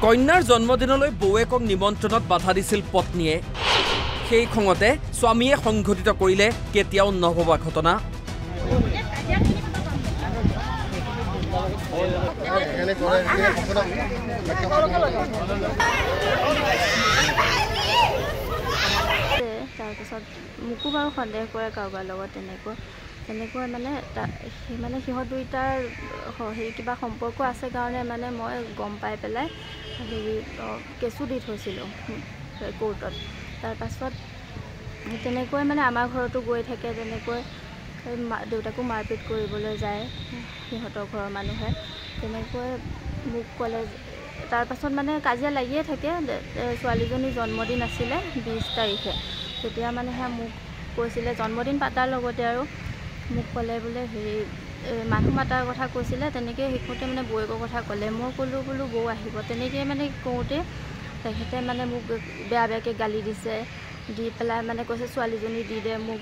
কন্যাৰ জন্মদিনলৈ বৌয়েকক নিমন্ত্ৰণত বাধা দিছিল পত্নীয়ে সেই খঙতে স্বামীয়ে সংঘটিত কৰিলে কেতিয়াও নহবা ঘটনা তাৰপিছত মোকো বাৰু সন্দেহ কৰে কাৰোবাৰ লগত তেনেকৈ মানে সিহঁত দুইটাৰ হেৰি কিবা সম্পৰ্ক আছে কাৰণে মানে মই গম পাই পেলাই হেৰি কেছু দি থৈছিলোঁ কোৰ্টত তাৰপাছত তেনেকৈ মানে আমাৰ ঘৰতো গৈ থাকে তেনেকৈ দেউতাকো মাৰপিট কৰিবলৈ যায় সিহঁতৰ ঘৰৰ মানুহে তেনেকৈ মোক ক'লে তাৰপাছত মানে কাজিয়া লাগিয়ে থাকে ছোৱালীজনীৰ জন্মদিন আছিলে 20 তাৰিখে তেতিয়া মানে মোক কৈছিলে জন্মদিন পাতাৰ লগতে আৰু মোক ক'লে বোলে হেৰি মানুহ মাতাৰ কথা কৈছিলে তেনেকৈ শিকোঁতে মানে বৌয়েকৰ কথা ক'লে মই ক'লোঁ বোলো বৌ আহিব তেনেকৈ মানে কওঁতে তেখেতে মানে মোক বেয়াকৈ গালি দিছে দি পেলাই মানে কৈছে ছোৱালীজনী দি দে মোক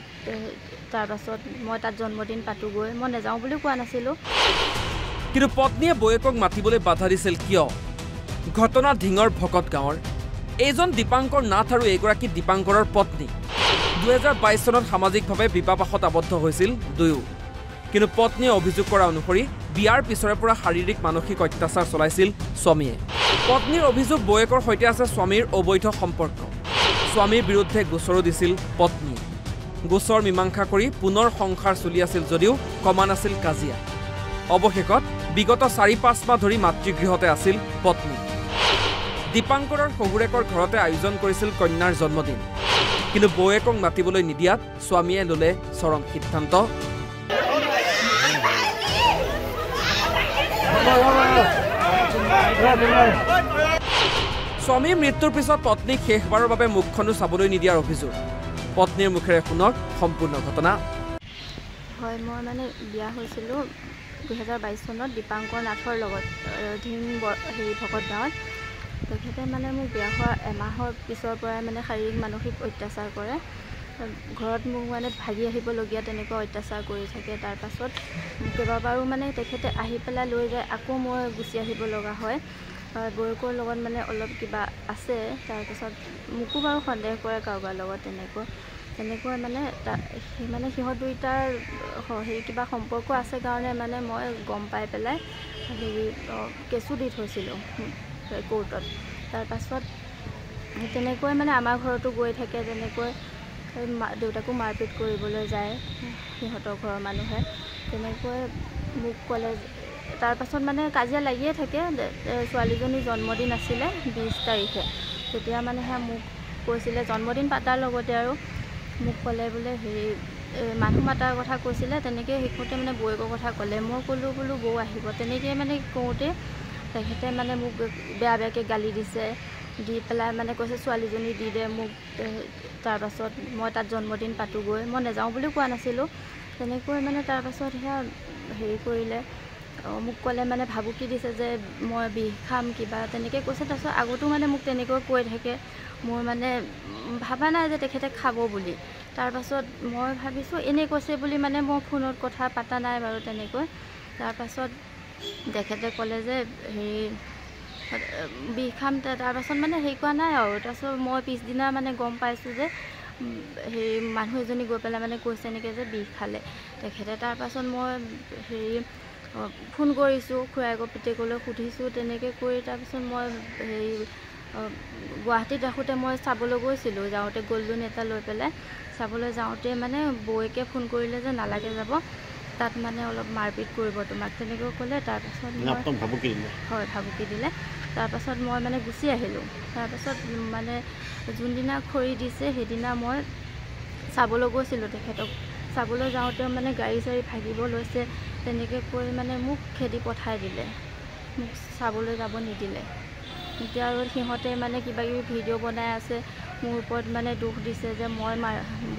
তাৰপাছত মই তাত জন্মদিন পাতোগৈ মই নাযাওঁ বুলিও কোৱা নাছিলোঁ কিন্তু পত্নীয়ে বৌয়েকক মাতিবলৈ বাধা দিছিল কিয় ঘটনা ধিঙৰ ভকত গাঁৱৰ এইজন দীপাংকৰ নাথ আৰু এগৰাকী দীপাংকৰৰ পত্নী 2022 চনত সামাজিকভাৱে বিবাহপাশত আবদ্ধ হৈছিল দুয়ো কিন্তু পত্নীয়ে অভিযোগ কৰা অনুসৰি বিয়াৰ পিছৰে পৰা শাৰীৰিক মানসিক অত্যাচাৰ চলাইছিল স্বামীয়ে পত্নীৰ অভিযোগ বৌয়েকৰ সৈতে আছে স্বামীৰ অবৈধ সম্পৰ্ক স্বামীৰ বিৰুদ্ধে গোচৰো দিছিল পত্নীয়ে গোচৰ মীমাংসা কৰি পুনৰ সংসাৰ চলি আছিল যদিও কমা নাছিল কাজিয়া অৱশেষত বিগত 4-5 মাহ ধৰি মাতৃগৃহতে আছিল পত্নী দীপাংকৰৰ শহুৰেকৰ ঘৰতে আয়োজন কৰিছিল কন্যাৰ জন্মদিন কিন্তু বৌয়েকক মাতিবলৈ নিদিয়াত স্বামীয়ে ল'লে চৰম সিদ্ধান্ত স্বামীৰ মৃত্যুৰ পিছত পত্নীক শেষবাৰৰ বাবে মুখখনো চাবলৈ নিদিয়াৰ অভিযোগ পত্নীৰ মুখেৰে শুনক সম্পূৰ্ণ ঘটনা হয় মই মানে বিয়া হৈছিলোঁ 2022 চনত দীপাংকৰ নাথৰ লগত ধিং হেৰি ভকত গাঁৱত তেখেতে মানে মোক বিয়া হোৱা এমাহৰ পিছৰ পৰাই মানে শাৰীৰিক মানসিক অত্যাচাৰ কৰে ঘৰত মোক মানে ভাগি আহিবলগীয়া তেনেকুৱা অত্যাচাৰ কৰি থাকে তাৰপাছত কেইবাবাৰো মানে তেখেতে আহি পেলাই লৈ যায় আকৌ মই গুচি আহিব লগা হয় বৌয়েকৰ লগত মানে অলপ কিবা আছে তাৰপাছত মোকো বাৰু সন্দেহ কৰে কাৰোবাৰ লগত তেনেকৈ মানে সিহঁত দুইটাৰ হেৰি কিবা সম্পৰ্ক আছে কাৰণে মানে মই গম পাই পেলাই হেৰি কেছু দি থৈছিলোঁ কোৰ্টত তাৰপাছত তেনেকৈ মানে আমাৰ ঘৰতো গৈ থাকে তেনেকৈ দেউতাকো মাৰপিট কৰিবলৈ যায় সিহঁতৰ ঘৰৰ মানুহে তেনেকৈ মোক ক'লে তাৰপাছত মানে কাজিয়া লাগিয়ে থাকে ছোৱালীজনীৰ জন্মদিন আছিলে 20 তাৰিখে তেতিয়া মানে মোক কৈছিলে জন্মদিন পাতাৰ লগতে আৰু মোক ক'লে বোলে হেৰি মানুহ মাতাৰ কথা কৈছিলে তেনেকৈ শিকোঁতে মানে বৌয়েকৰ কথা ক'লে মই ক'লোঁ বোলো বৌ আহিব তেনেকৈ মানে কওঁতে তেখেতে মানে মোক বেয়াকৈ গালি দিছে দি পেলাই মানে কৈছে ছোৱালীজনী দি দে মোক তাৰপাছত মই তাত জন্মদিন পাতোগৈ মই নাযাওঁ বুলিও কোৱা নাছিলোঁ তেনেকৈ মানে তাৰপাছত সেয়া হেৰি কৰিলে মোক ক'লে মানে ভাবুকি দিছে যে মই বিষ খাম কিবা তেনেকৈ কৈছে তাৰপিছত আগতো মানে মোক তেনেকৈ কৈ থাকে মই মানে ভাবা নাই যে তেখেতে খাব বুলি তাৰপাছত মই ভাবিছোঁ এনেই কৈছে বুলি মানে মই ফোনত কথা পাতা নাই বাৰু তেনেকৈ তাৰপাছত তেখেতে ক'লে যে হেৰি বিষ খাম তাৰপাছত মানে হেৰি কৰা নাই আৰু তাৰপিছত মই পিছদিনা মানে গম পাইছোঁ যে হেৰি মানুহ এজনী গৈ পেলাই মানে কৈছে এনেকৈ যে বিষ খালে তেখেতে তাৰপাছত মই হেৰি ফোন কৰিছোঁ খুৰায়েকৰ পিতেকলৈ সুধিছোঁ তেনেকৈ কৰি তাৰপিছত মই হেৰি গুৱাহাটীত ৰাখোঁতে মই চাবলৈ গৈছিলোঁ যাওঁতে গ'ল্ডন এটা লৈ পেলাই চাবলৈ যাওঁতে মানে বৌয়েকে ফোন কৰিলে যে নালাগে যাব তাত মানে অলপ মাৰপিট কৰিব তোমাক তেনেকৈ ক'লে তাৰপাছত হয় ভাবুকি দিলে তাৰপাছত মই মানে গুচি আহিলোঁ তাৰপাছত মানে যোনদিনা খৰি দিছে সেইদিনা মই চাবলৈ গৈছিলোঁ তেখেতক চাবলৈ যাওঁতে মানে গাড়ী চাড়ী ভাগিব লৈছে তেনেকৈ কৰি মানে মোক খেদি পঠাই দিলে মোক চাবলৈ যাব নিদিলে এতিয়া আৰু সিহঁতে মানে কিবাকিবি ভিডিঅ' বনাই আছে মোৰ ওপৰত মানে দুখ দিছে যে মই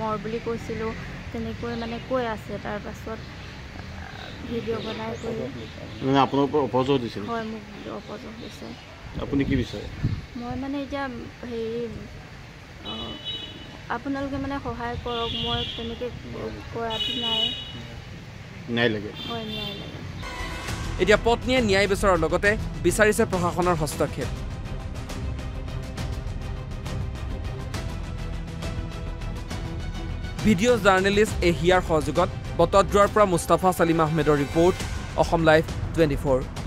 মৰ বুলি কৈছিলোঁ তেনেকৈ মানে কৈ আছে তাৰপাছত ভিডিঅ' বনাই কৰি মানে আপোনাৰ ওপৰত অপযোগ দিছিল হয় মোক অপযোগ দিছে আপুনি কি বিচাৰে মই মানে এতিয়া হেৰি আপোনালোকে মানে সহায় কৰক মই তেনেকৈ কৰাটো নাই ন্যায় লাগে হয় ন্যায় লাগে এতিয়া পত্নীয়ে ন্যায় বিচৰাৰ লগতে বিচাৰিছে প্ৰশাসনৰ হস্তক্ষেপ ভিডিঅ' জাৰ্নেলিষ্ট এহিয়াৰ সহযোগত বটদ্ৰৱাৰ পৰা মুস্তাফা ছালিম আহমেদৰ ৰিপৰ্ট অসম লাইভ 24